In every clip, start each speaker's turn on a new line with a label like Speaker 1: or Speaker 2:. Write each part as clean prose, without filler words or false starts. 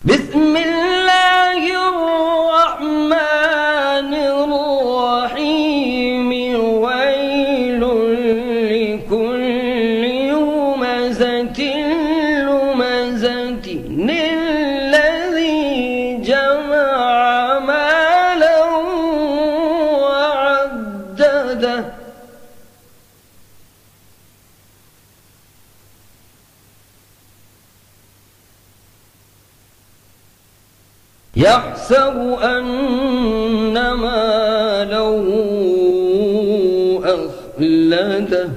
Speaker 1: بسم الله الرحمن الرحيم ويل لكل همزة لمزة الذي جمع مالا وعدده يحسب أن ماله أخلده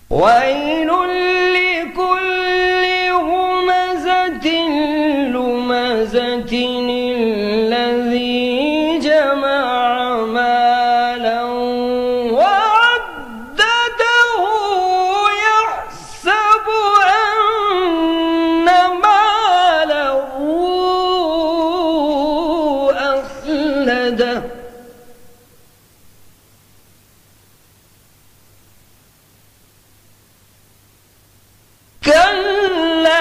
Speaker 1: ويل لكل همزة لمزة الذي جمع مالا وعدده يحسب أن ماله أخلده كلا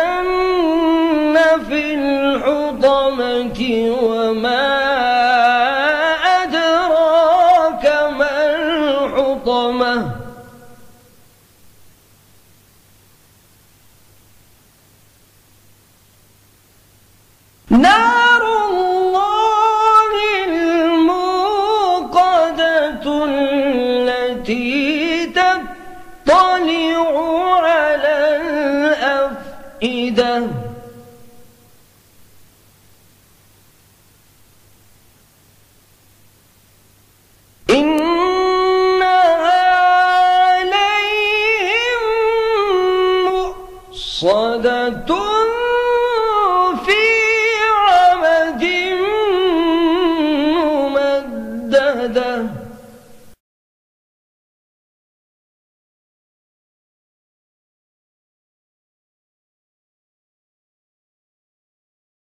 Speaker 1: لينبذن في الحطمة وما أدراك ما الحطمة نار الله الموقدة التي تطلع على الأفئدة إنها عليهم مؤصدة